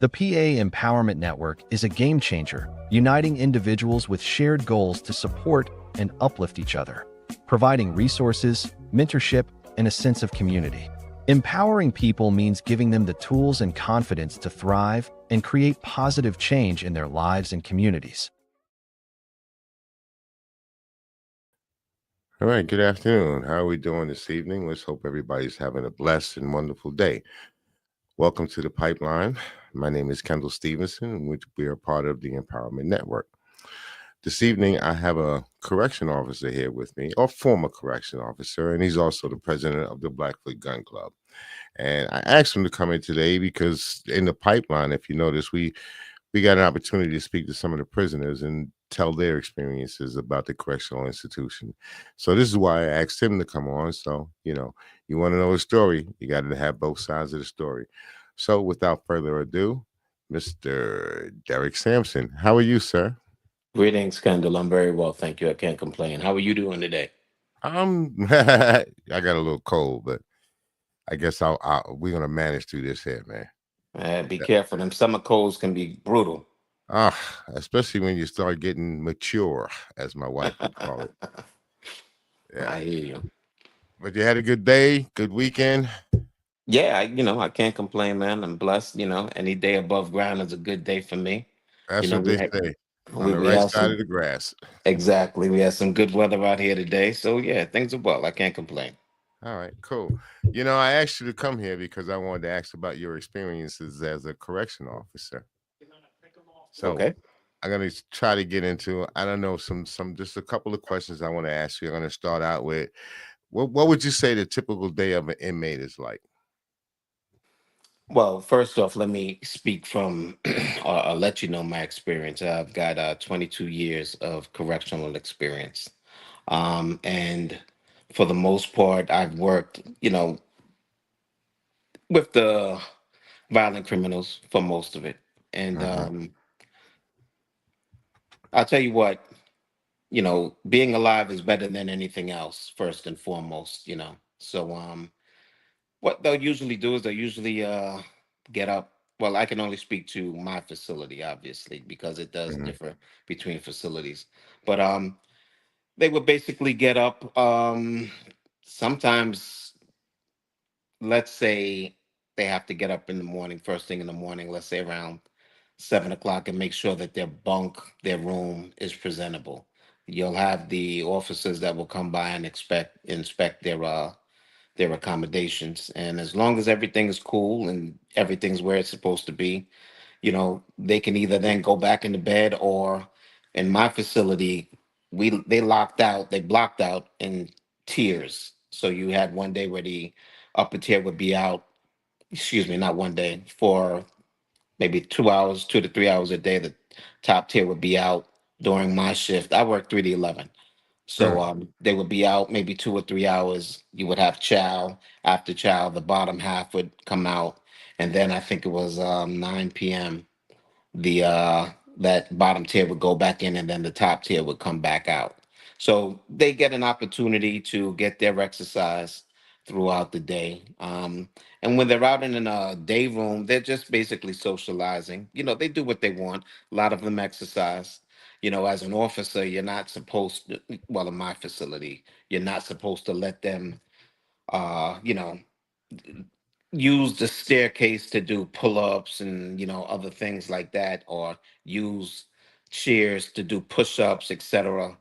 The PA Empowerment Network is a game changer, uniting individuals with shared goals to support and uplift each other, providing resources, mentorship, and a sense of community. Empowering people means giving them the tools and confidence to thrive and create positive change in their lives and communities. All right, good afternoon. How are we doing this evening? Let's hope everybody's having a blessed and wonderful day. Welcome to the Pipeline. My name is Kendall Stevenson, and we are part of the Empowerment Network. This evening, I have a correction officer here with me, or former correction officer, and he's also the president of the Blackfoot Gun Club. And I asked him to come in today because in the pipeline, if you notice, we got an opportunity to speak to some of the prisoners and tell their experiences about the correctional institution. So this is why I asked him to come on. So, you want to know a story, you got to have both sides of the story. So without further ado, Mr. Derek Sampson, how are you, sir? Greetings, Kendall. I'm very well, thank you. I can't complain. How are you doing today? I got a little cold, but I guess we're gonna manage through this here, man. Be careful. Them summer colds can be brutal. Especially when you start getting mature, as my wife would call it. Yeah. I hear you. But you had a good day, good weekend. Yeah, I can't complain, man. I'm blessed. Any day above ground is a good day for me. You That's know, what we they had say. On we the we right had side some of the grass. exactly. We had some good weather out here today. So yeah, things are well. I can't complain. All right, cool. I asked you to come here because I wanted to ask about your experiences as a correction officer. So Okay. I'm gonna try to get into, I don't know, some just a couple of questions I want to ask you. I'm gonna start out with what would you say the typical day of an inmate is like? Well, first off, let me speak from or let you know my experience. I've got 22 years of correctional experience. And for the most part, I've worked, with the violent criminals for most of it. And Hmm. I'll tell you what, being alive is better than anything else, first and foremost. So what they'll usually do is they'll usually get up. Well, I can only speak to my facility, obviously, because it does Hmm. differ between facilities. But they would basically get up. Sometimes, let's say they have to get up in the morning, first thing in the morning, let's say around 7 o'clock, and make sure that their bunk, their room is presentable. You'll have the officers that will come by and inspect their accommodations. And as long as everything is cool and everything's where it's supposed to be, they can either then go back into bed, or in my facility, they blocked out in tiers. So you had one day where the upper tier would be out, excuse me, not one day, for maybe 2 hours, 2 to 3 hours a day. The top tier would be out during my shift. I work 3 to 11. So Mm. they would be out maybe 2 or 3 hours. You would have chow. After chow, the bottom half would come out. And then I think it was 9 p.m. The that bottom tier would go back in, and then the top tier would come back out. So they get an opportunity to get their exercise throughout the day. And when they're out in a day room, they're just basically socializing. They do what they want. A lot of them exercise. As an officer, you're not supposed to, well, in my facility, you're not supposed to let them, uh, you know, use the staircase to do pull-ups and other things like that, or use chairs to do push-ups, etc.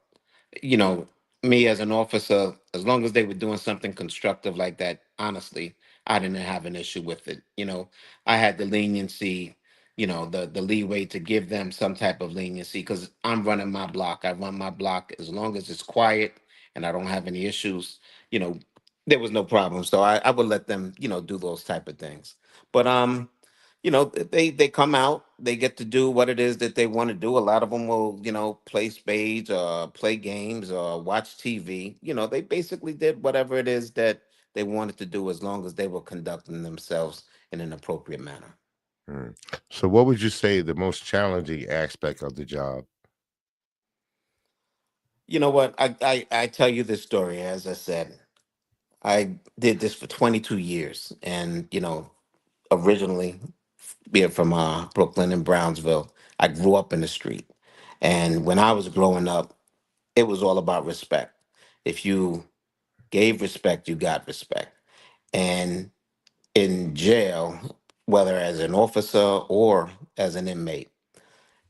you know, Me as an officer, as long as they were doing something constructive like that, honestly, I didn't have an issue with it. I had the leniency, the leeway to give them some type of leniency, because I'm running my block. I run my block as long as it's quiet and I don't have any issues. You know, there was no problem. So I would let them, do those type of things. But they come out, they get to do what it is that they want to do. A lot of them will, play spades or play games or watch TV. They basically did whatever it is that they wanted to do, as long as they were conducting themselves in an appropriate manner. Mm. So what would you say the most challenging aspect of the job? You know what? I tell you this story. As I said, I did this for 22 years. And, originally, being from Brooklyn and Brownsville. I grew up in the street, and when I was growing up, it was all about respect. If you gave respect, you got respect. And in jail, whether as an officer or as an inmate,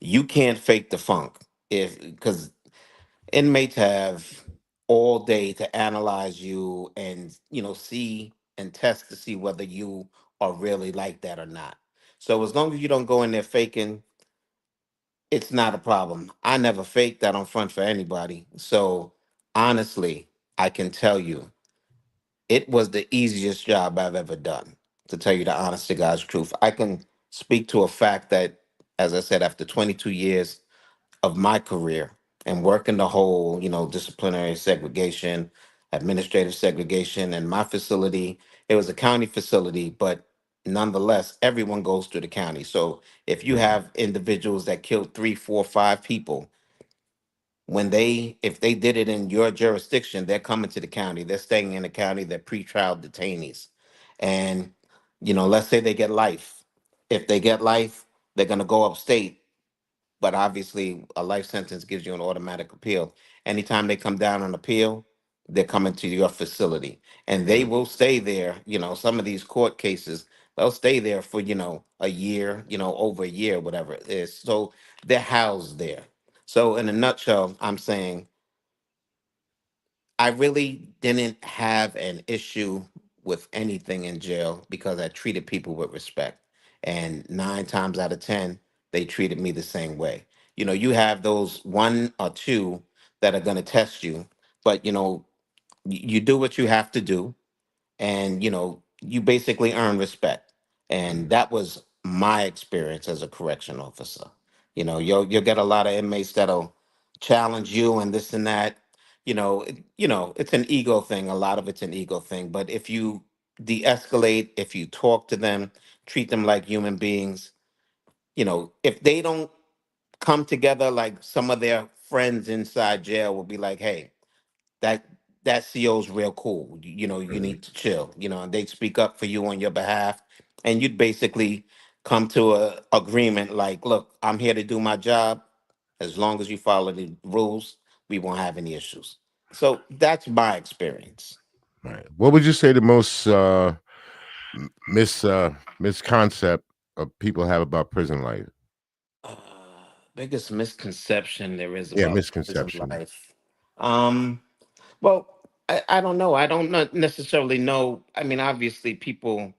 you can't fake the funk. If because inmates have all day to analyze you and see and test to see whether you are really like that or not. So as long as you don't go in there faking, it's not a problem. I never faked. I don't front for anybody. So honestly, I can tell you it was the easiest job I've ever done, to tell you the honest to God's truth. I can speak to a fact that, as I said, after 22 years of my career and working the whole, disciplinary segregation, administrative segregation, and my facility, it was a county facility, but nonetheless, everyone goes through the county. So if you Mhm. have individuals that killed three, four, five people, if they did it in your jurisdiction, they're coming to the county. They're staying in the county. They're pretrial detainees, and let's say they get life. If they get life, they're gonna go upstate, but obviously a life sentence gives you an automatic appeal. Anytime they come down on appeal, they're coming to your facility, and they Mm. will stay there. Some of these court cases, they'll stay there for a year, over a year, whatever it is. So they're housed there. So in a nutshell, I'm saying I really didn't have an issue with anything in jail because I treated people with respect. And 9 times out of 10, they treated me the same way. You have those one or two that are going to test you, but you do what you have to do, and you basically earn respect. And Mm. that was my experience as a correction officer. You'll get a lot of inmates that'll challenge you and this and that. It's an ego thing. A lot of it's an ego thing, but if you de-escalate, if you talk to them, treat them like human beings, if they don't come together, like some of their friends inside jail will be like, hey, that that CO's real cool. You Mhm. need to chill. And they'd speak up for you on your behalf, and you'd basically come to a agreement like, look, I'm here to do my job. As long as you follow the rules, we won't have any issues. So that's my experience. Right. What would you say the most misconcept of people have about prison life? Uh, Biggest misconception there is Yeah, about prison misconception. life. Um, Well, I don't know. I don't not necessarily know. I mean, obviously, people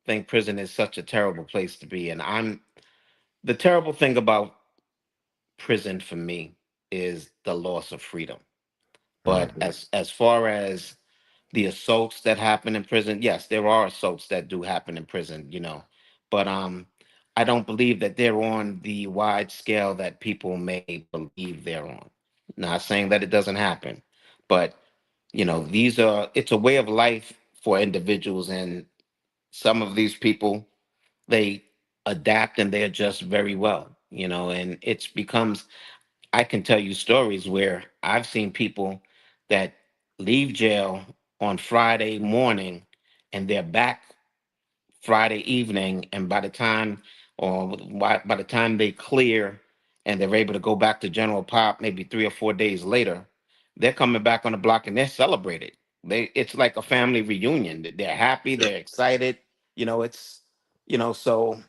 think prison is such a terrible place to be, and the terrible thing about prison for me is the loss of freedom. But Mhm. as far as the assaults that happen in prison, yes, there are assaults that do happen in prison, but I don't believe that they're on the wide scale that people may believe they're on. Not saying that it doesn't happen, but it's a way of life for individuals, and some of these people, they adapt and they adjust very well, and it's becomes, I can tell you stories where I've seen people that leave jail on Friday morning and they're back Friday evening, and by the time they clear and they're able to go back to general pop, maybe 3 or 4 days later, they're coming back on the block and they're celebrated. It's like a family reunion. They're happy, they're excited. It's so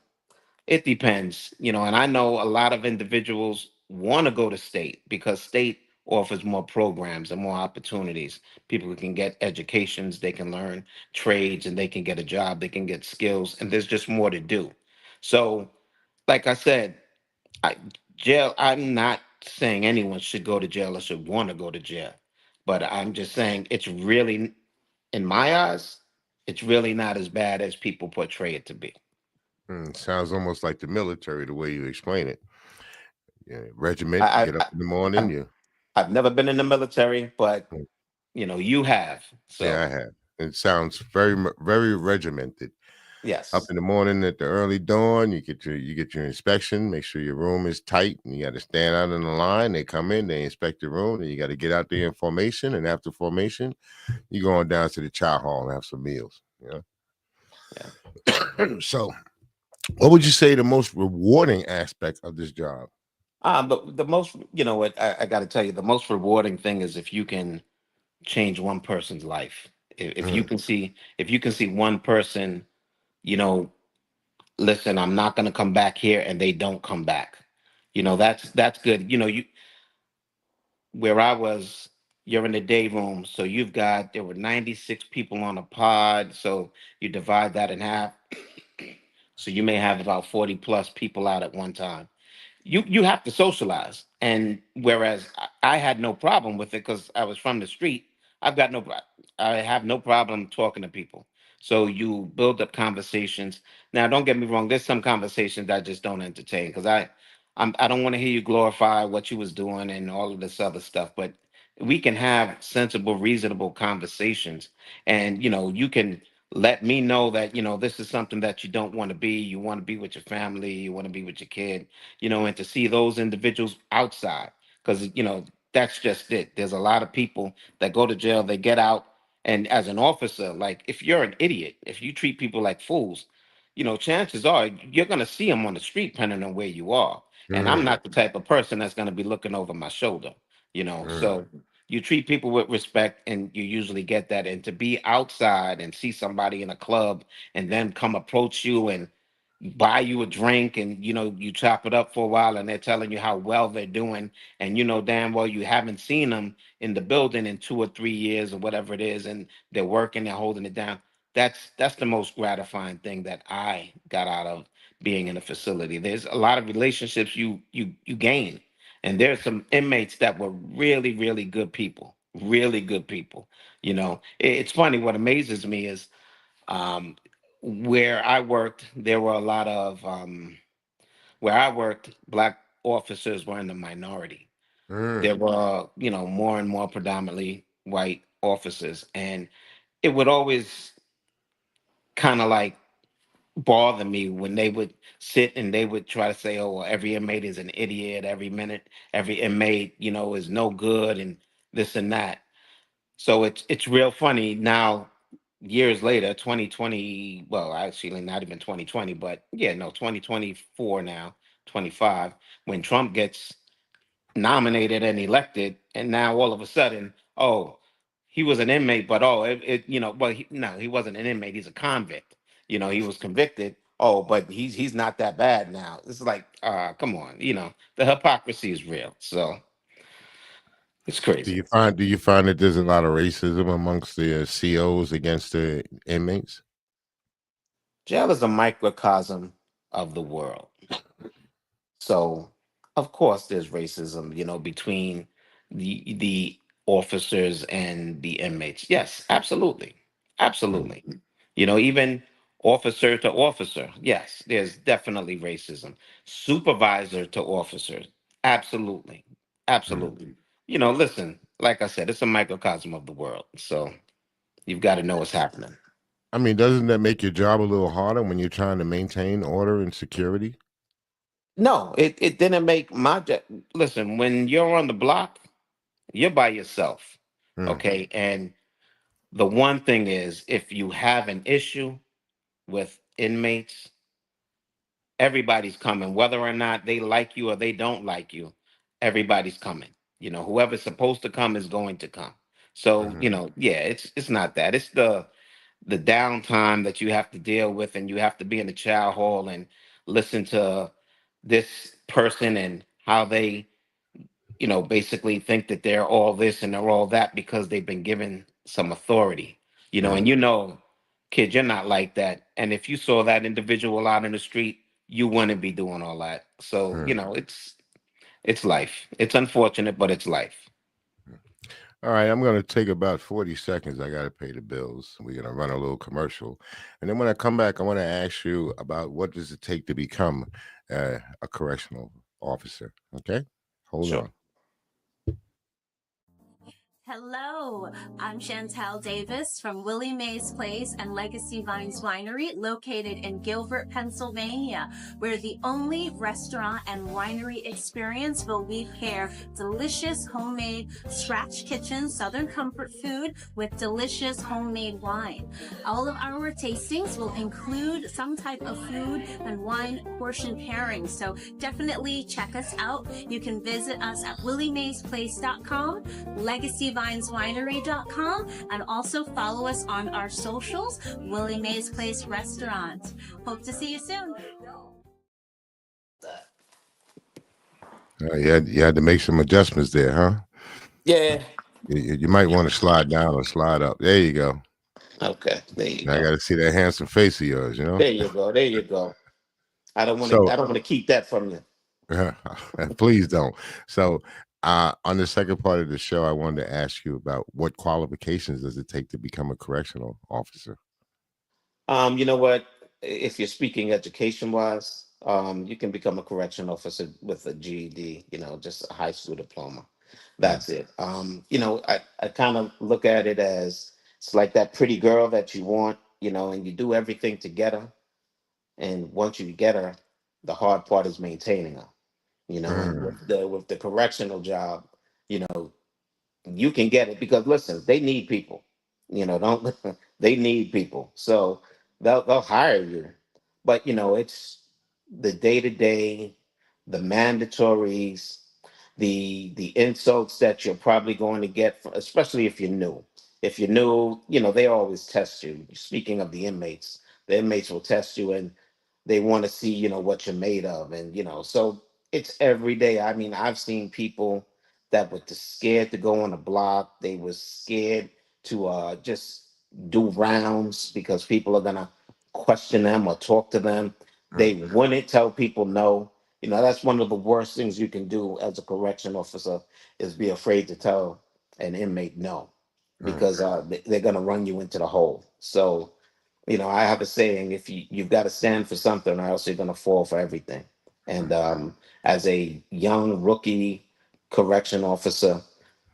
it depends, and I know a lot of individuals want to go to state because state offers more programs and more opportunities. People can get educations, they can learn trades, and they can get a job, they can get skills, and there's just more to do. So, like I said, I, jail, I'm not saying anyone should go to jail or should want to go to jail, but I'm just saying it's really, in my eyes, it's really not as bad as people portray it to be. Sounds almost like the military the way you explain it. Yeah, regiment, I, get up I, in the morning. I've, You, I've never been in the military, but mm, you have. yeah, So I have. It sounds very regimented. Up yes, in the morning at the early dawn, you get your inspection. Make sure your room is tight, and you got to stand out in the line. They come in, they inspect the room, and you got to get out there in formation. And after formation, you go on down to the chow hall and have some meals. yeah, So What would you say the most rewarding aspect of this job? But the most, you know what, I got to tell you, the most rewarding thing is if you can change one person's life. If you Mm, can see, if you can see one person, you know, listen, I'm not going to come back here, and they don't come back. That's good. You where I was, you're in the day room, so there were 96 people on a pod, so you divide that in half, so you may have about 40 plus people out at one time. You have to socialize, and whereas I had no problem with it because I was from the street. I have no problem talking to people. So you build up conversations. Now don't get me wrong, there's some conversations that I just don't entertain because I don't want to hear you glorify what you was doing and all of this other stuff. But we can have sensible, reasonable conversations, and you can let me know that this is something that you don't want to be. You want to be with your family, you want to be with your kid, and to see those individuals outside, because that's just it. There's a lot of people that go to jail, they get out, and as an officer, like, if you're an idiot, if you treat people like fools, chances are you're going to see them on the street, depending on where you are. And I'm mm, not the type of person that's going to be looking over my shoulder. mm. So you treat people with respect, and you usually get that. And to be outside and see somebody in a club and then come approach you and buy you a drink, and you chop it up for a while, and they're telling you how well they're doing, and damn well you haven't seen them in the building in 2 or 3 years or whatever it is, and they're working, they're holding it down. That's the most gratifying thing that I got out of being in a facility. There's a lot of relationships you gain, and there's some inmates that were really, really good people, really good people. It's funny. What amazes me is, um, where I worked, there were a lot of where I worked, black officers were in the minority. Mm. There were, more and more predominantly white officers, and it would always kind of like bother me when they would sit and they would try to say, "Oh, well, every inmate is an idiot. Every inmate, is no good, and this and that." So it's real funny now, years later, 2020, well, actually not even 2020, but yeah, no, 2024 now, 25, when Trump gets nominated and elected, and now all of a sudden, oh, he was an inmate, but oh, well, no, he wasn't an inmate, he's a convict. He was convicted. Oh, but he's not that bad now. It's like, come on, the hypocrisy is real. So it's crazy. Do you find that there's a lot of racism amongst the COs against the inmates? Jail is a microcosm of the world. So, of course, there's racism, between the officers and the inmates. Yes, absolutely, Mm, absolutely. Even officer to officer. Yes, there's definitely racism. Supervisor to officer. Absolutely, mm. absolutely. Listen, like I said, it's a microcosm of the world. So you've got to know what's happening. I mean, doesn't that make your job a little harder when you're trying to maintain order and security? No, it didn't make my job. Listen, when you're on the block, you're by yourself. Mm, Okay. And the one thing is, if you have an issue with inmates, everybody's coming, whether or not they like you or they don't like you, everybody's coming. Whoever's supposed to come is going to come. So, mhm, yeah, it's not that. It's the downtime that you have to deal with, and you have to be in the chow hall and listen to this person and how they basically think that they're all this and they're all that because they've been given some authority, and mm, kid, you're not like that. And if you saw that individual out in the street, you wouldn't be doing all that. So, mm. it's life. It's unfortunate, but it's life. All right, I'm going to take about 40 seconds. I got to pay the bills. We're going to run a little commercial. And then when I come back, I want to ask you about what does it take to become a correctional officer. Okay? Hold Sure. on. Hello, I'm Chantel Davis from Willie Mae's Place and Legacy Vines Winery, located in Gilbert, Pennsylvania. We're the only restaurant and winery experience where we pair delicious homemade scratch kitchen Southern comfort food with delicious homemade wine. All of our tastings will include some type of food and wine portion pairing, so definitely check us out. You can visit us at williemaysplace.com, legacyvineswinery.com, and also follow us on our socials, Willie Mae's Place Restaurant. Hope to see you soon. You had to make some adjustments there, huh? Yeah. You might want to slide down or slide up. There you go. Okay. There you I go. got to see that handsome face of yours, you know? There you go. There you go. I don't want to. So, I don't want to keep that from you. please don't. So, on the second part of the show, I wanted to ask you about what qualifications does it take to become a correctional officer? You know what? If you're speaking education wise, you can become a correction officer with a GED. Just a high school diploma. Mm, That's it. I kind of look at it as it's like that pretty girl that you want. And you do everything to get her. And once you get her, the hard part is maintaining her. And mm, with the correctional job, you can get it because listen, they need people. Don't they need people? So they'll hire you. But it's the day to day, the mandatories, the insults that you're probably going to get, especially if you're new. If you're new, they always test you. Speaking of the inmates will test you and they want to see, what you're made of. And, so it's every day. I mean, I've seen people that were just scared to go on the block. They were scared to just do rounds because people are going to question them or talk to them. They mm, wouldn't tell people no. That's one of the worst things you can do as a correction officer is be afraid to tell an inmate no mm, because they're going to run you into the hole. So, I have a saying: if you've got to stand for something, or else you're going to fall for everything. And mm, as a young rookie correction officer,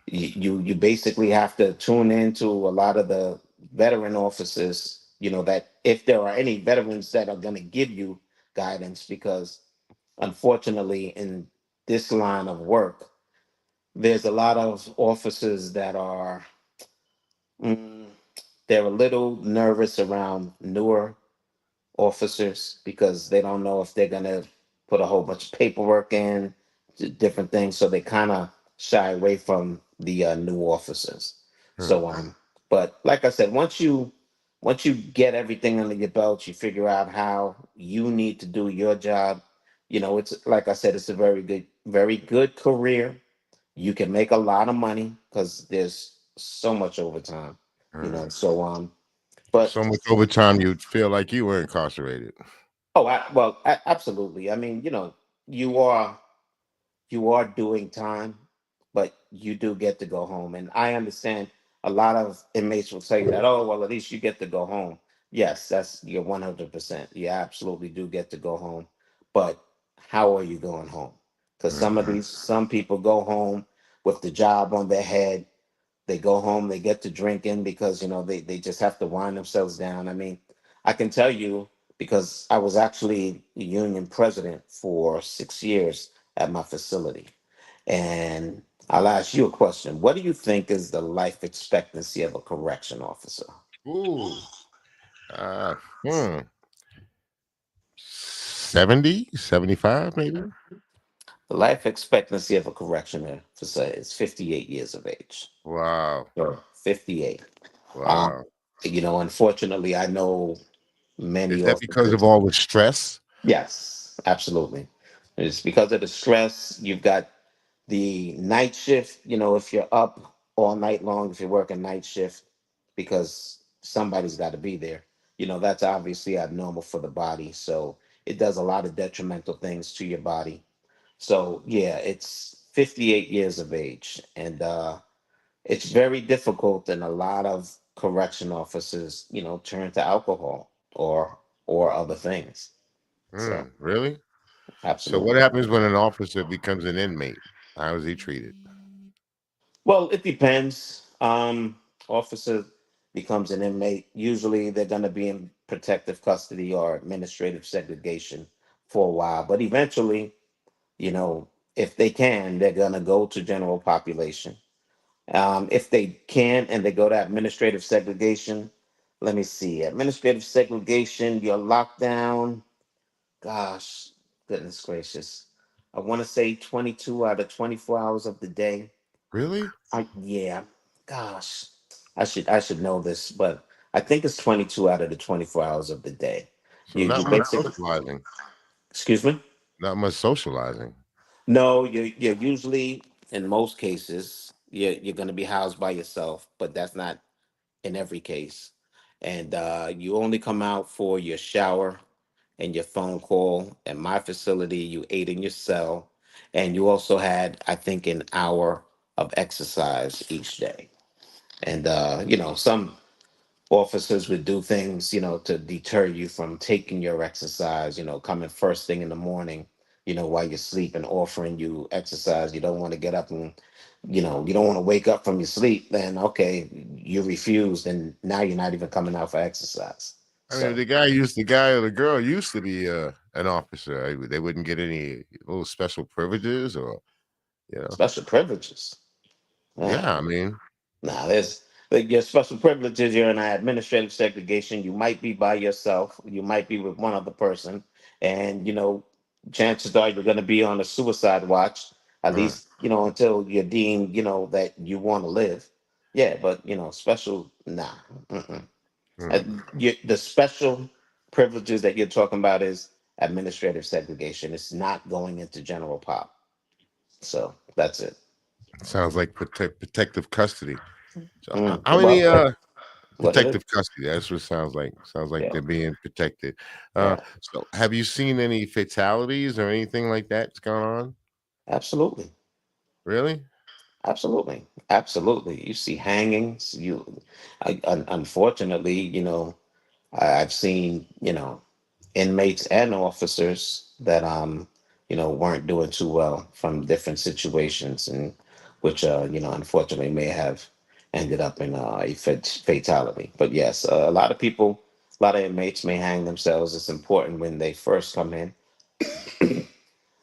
you basically have to tune into a lot of the veteran officers. That if there are any veterans that are going to give you guidance, because unfortunately, in this line of work, there's a lot of officers that are mm, they're a little nervous around newer officers because they don't know if they're going to put a whole bunch of paperwork in different things, so they kind of shy away from the new officers. mm, So but like I said, once you get everything under your belt, you figure out how you need to do your job. It's like I said, it's a very good career. You can make a lot of money because there's so much overtime. mm. So but So much overtime you'd feel like you were incarcerated. oh, absolutely. I mean, you are you are doing time, but you do get to go home. And I understand a lot of inmates will tell you that, oh, well, at least you get to go home. Yes, you're 100%. You absolutely do get to go home. But how are you going home? Because Mm, some people go home with the job on their head. They go home, they get to drinking because, they just have to wind themselves down. I mean, I can tell you because I was actually the union president for 6 years at my facility. And I'll ask you a question. What do you think is the life expectancy of a correction officer? ooh. Uh, hmm. 70, 75, maybe? The life expectancy of a correctional officer is 58 years of age. Wow. Sure. 58. Um, Wow. Unfortunately, I know many Is that because of officers. all the stress? Yes, absolutely. It's because of the stress. You've got the night shift, if you're up all night long, if you're working night shift, because somebody's got to be there, that's obviously abnormal for the body. So it does a lot of detrimental things to your body. So yeah, it's 58 years of age. And it's very difficult. And a lot of correction officers, turn to alcohol or other things. So Really? So what absolutely. happens when an officer becomes an inmate? How is he treated? Well, it depends. Officer becomes an inmate. Usually, they're going to be in protective custody or administrative segregation for a while, but eventually, you know, if they can, they're going to go to general population. If they can and they go to administrative segregation, let me see. Administrative segregation, you're locked down. Gosh, goodness gracious. I want to say 22 out of 24 hours of the day. Really? Yeah. Gosh, I should know this, but I think it's 22 out of the 24 hours of the day. So You not much basically, socializing. excuse me. Not much socializing. No, you're usually in most cases you're going to be housed by yourself, but that's not in every case. And you only come out for your shower and your phone call. At my facility, you ate in your cell, and you also had, I think, an hour of exercise each day. And some officers would do things, to deter you from taking your exercise, coming first thing in the morning, while you're sleeping, offering you exercise. You don't want to get up and, you don't want to wake up from your sleep. Then, okay, you refused, and now you're not even coming out for exercise. I mean, if So, the guy or the girl used to be an officer, they wouldn't get any little special privileges or, you know. special privileges. Yeah, Man. I mean, Now, there's like your special privileges. You're in an administrative segregation. You might be by yourself. You might be with one other person, and chances are you're going to be on a suicide watch. At uh, least until you're deemed that you want to live. Yeah, but special. Nah. Mm-mm. hmm. The special privileges that you're talking about is administrative segregation. It's not going into general pop. So that's it. Sounds like protective custody. So how many Well, what it is. protective custody? That's what it sounds like. Sounds like Yeah. they're being protected. Yeah. So have you seen any fatalities or anything like that's gone on? Absolutely. Really? Absolutely, absolutely. You see hangings. Unfortunately, I've seen inmates and officers that weren't doing too well from different situations, and which unfortunately may have ended up in a fatality. But yes, a lot of people, a lot of inmates may hang themselves. It's important when they first come in.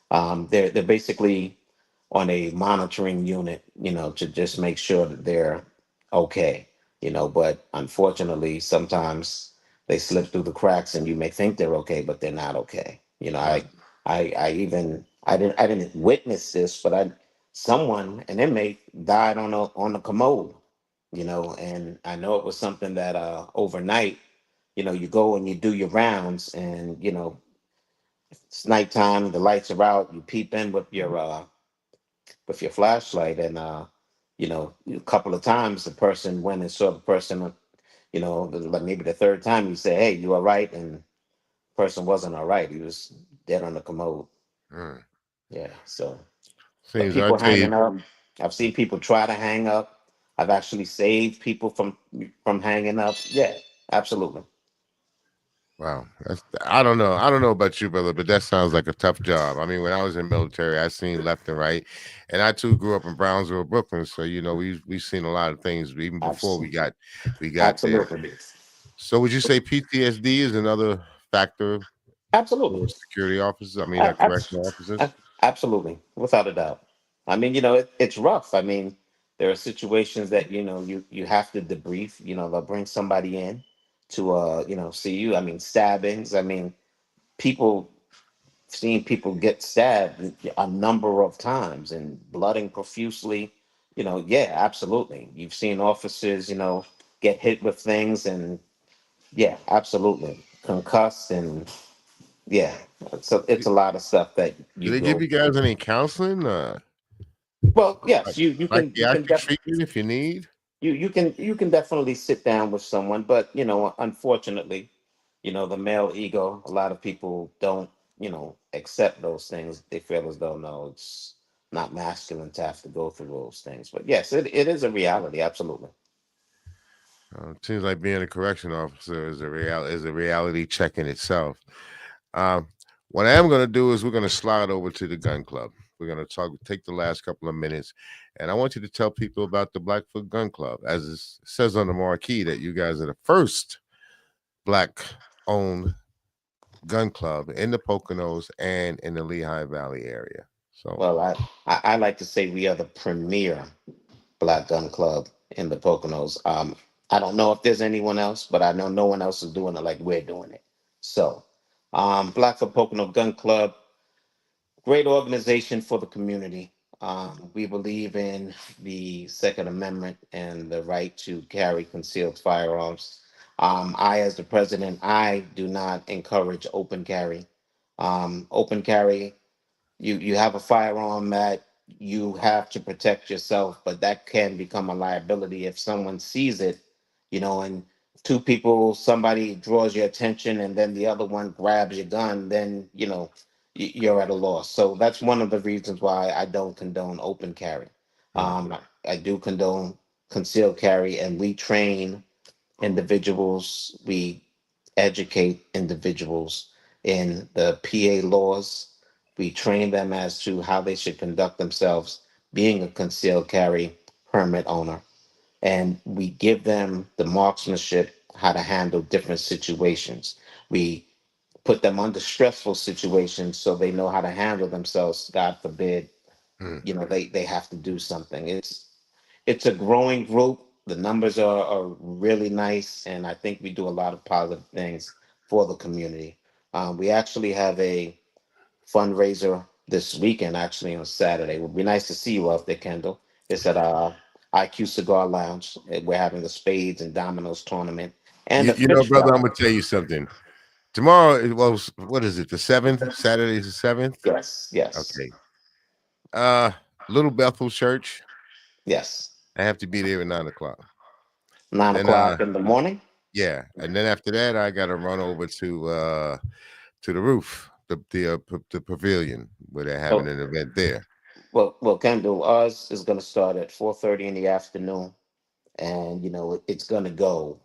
They're basically on a monitoring unit, to just make sure that they're okay, but unfortunately, sometimes they slip through the cracks and you may think they're okay, but they're not okay. Uh, I didn't witness this, but an inmate died on a commode, and I know it was something that overnight, you go and you do your rounds, and it's nighttime, the lights are out, you peep in with your flashlight, and a couple of times the person went and saw the person, like maybe the third time, you say, hey, you all right? And the person wasn't all right. He was dead on the commode. mm. Yeah. So, but Seems I people tell you, hanging up, I've seen people try to hang up. I've actually saved people from hanging up. Yeah, absolutely. wow. I don't know about you, brother, but that sounds like a tough job. I mean, when I was in military, I seen left and right, and I too grew up in Brownsville, Brooklyn. So we've seen a lot of things even before Abs- we got there. Absolutely. So would you say PTSD is another factor for Absolutely. security officers? I mean, A- abs- correctional officers. Absolutely, without a doubt. I mean, it's rough. I mean, there are situations that you have to debrief. They'll bring somebody in to see you. I mean, stabbings. I mean, people seeing people get stabbed a number of times and blooding profusely. Yeah, absolutely. You've seen officers, get hit with things, and yeah, absolutely, concussed, and yeah. So it's a lot of stuff that Do you they give go. you guys any counseling, Well, like yes, you can psychiatric treatment if you need? you can definitely sit down with someone, but unfortunately, the male ego, a lot of people don't, accept those things. They feel as though, no, it's not masculine to have to go through those things. But yes, it is a reality, absolutely. It seems like being a correction officer is a reality check in itself. Um, What I am going to do is we're going to slide over to the gun club. We're going to take the last couple of minutes, and I want you to tell people about the Blackfoot Gun Club. As it says on the marquee, that you guys are the first Black-owned gun club in the Poconos and in the Lehigh Valley area. So, Well, I like to say we are the premier Black Gun Club in the Poconos. I don't know if there's anyone else, but I know no one else is doing it like we're doing it. So, Blackfoot Pocono Gun Club, great organization for the community. We believe in the Second Amendment and the right to carry concealed firearms. As the president, I do not encourage open carry. Open carry, you have a firearm that you have to protect yourself, but that can become a liability if someone sees it, and two people, somebody draws your attention and then the other one grabs your gun, then you're at a loss. So that's one of the reasons why I don't condone open carry. mm, I do condone concealed carry, and we train individuals, we educate individuals in the PA laws. We train them as to how they should conduct themselves being a concealed carry permit owner. And we give them the marksmanship, how to handle different situations. We put them under stressful situations so they know how to handle themselves. God forbid, mm. they have to do something. It's a growing group. The numbers are really nice, and I think we do a lot of positive things for the community. We actually have a fundraiser this weekend, actually on Saturday. It would be nice to see you out there, Kendall. It's at IQ Cigar Lounge. We're having the Spades and Dominoes tournament and You, a you know, fish brother, I'm fry. gonna tell you something. Tomorrow, what is it? The 7th. Saturday is the 7th. Yes, yes, Okay. Uh, Little Bethel Church. yes. I have to be there at 9 o'clock. Nine Then, o'clock in the morning. yeah, and then after that, I got to run over to the roof, the pavilion where they're having Oh, an event there. well, Kendall, ours is going to start at 4:30 in the afternoon, and it's gonna go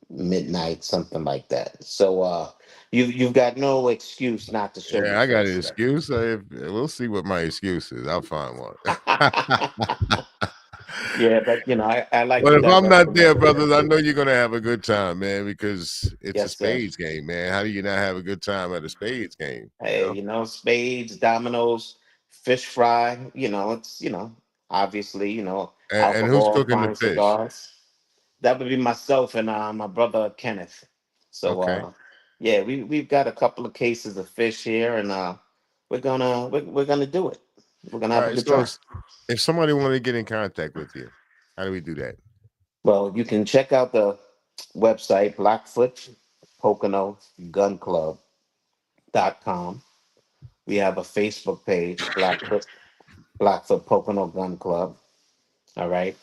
midnight, something like that. So you've got no excuse not to show your Yeah, I got an face there. excuse. We'll see what my excuse is. I'll find one. Yeah, but I like But to if I'm direct not the there, message. brothers, I know you're gonna have a good time, man, because it's a Yes, sir. spades game, man. How do you not have a good time at a spades game? You Hey, know? spades, dominoes, fish fry. It's obviously And who's alcohol, cooking the fine fish? cigars. That would be myself and my brother Kenneth. So Okay. yeah, we've got a couple of cases of fish here, and we're gonna do it. We're gonna All have a right. good So time. if somebody wanted to get in contact with you, how do we do that? Well, you can check out the website Blackfoot Pocono Gun Club.com. We have a Facebook page, Blackfoot Pocono Gun Club. All right.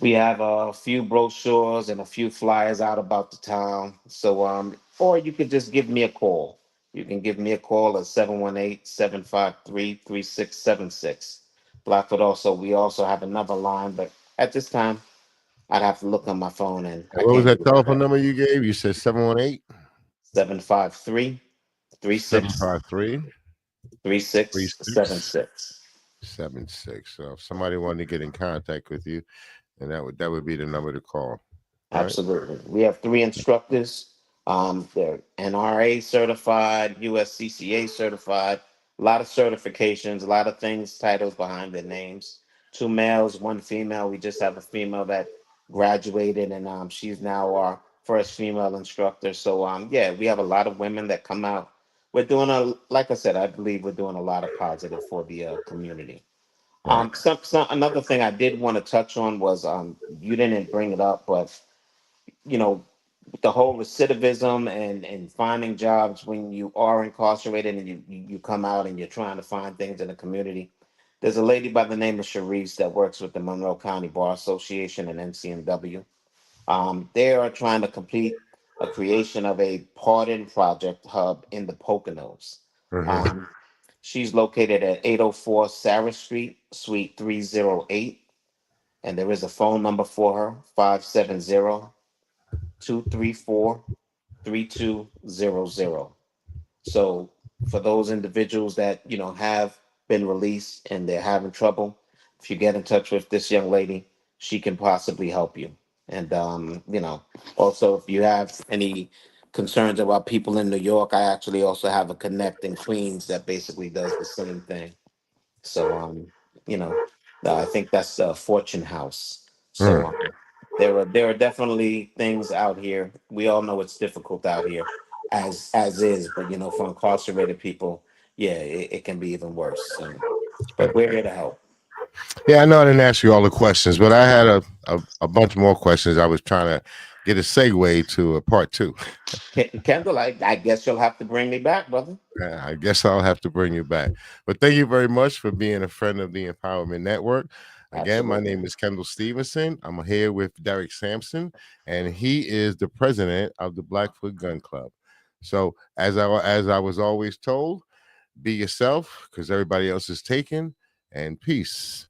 We have a few brochures and a few flyers out about the town. So, or you could just give me a call. You can give me a call at 718-753-3676. Blackfoot also, we also have another line, but at this time, I'd have to look on my phone and And I what was can't give that you that telephone back. number you gave? You said 718 753 753 3676. 3676. So if somebody wanted to get in contact with you, then that would be the number to call. All right. Absolutely. We have three instructors. They're NRA certified, USCCA certified, a lot of certifications, a lot of things, titles behind their names. Two males, one female. We just have a female that graduated, and she's now our first female instructor. So yeah, we have a lot of women that come out. We're doing like I said, I believe we're doing a lot of positive for the community. Right. Another thing I did want to touch on was you didn't bring it up, but you know the whole recidivism and finding jobs when you are incarcerated and you come out and you're trying to find things in the community. There's a lady by the name of Sharice that works with the Monroe County Bar Association and NCMW. They are trying to complete a creation of a pardon project hub in the Poconos. Mm-hmm. Um, she's located at 804 Sarah Street, Suite 308, and there is a phone number for her, 570 234 3200. So for those individuals that have been released and they're having trouble, if you get in touch with this young lady, she can possibly help you. And also if you have any concerns about people in New York, I actually also have a connect in Queens that basically does the same thing. So you know, I think that's Fortune House. So Mm, there are definitely things out here. We all know it's difficult out here, as is. But for incarcerated people, yeah, it can be even worse. So, but we're here to help. yeah, I know I didn't ask you all the questions, but I had a bunch more questions. I was trying to get a segue to a part two. Kendall, I guess you'll have to bring me back, brother. I guess I'll have to bring you back. But thank you very much for being a friend of the Empowerment Network. Again, my Absolutely. name is Kendall Stevenson. I'm here with Derek Sampson, and he is the president of the Blackfoot Gun Club. So, as I was always told, be yourself because everybody else is taken, and peace.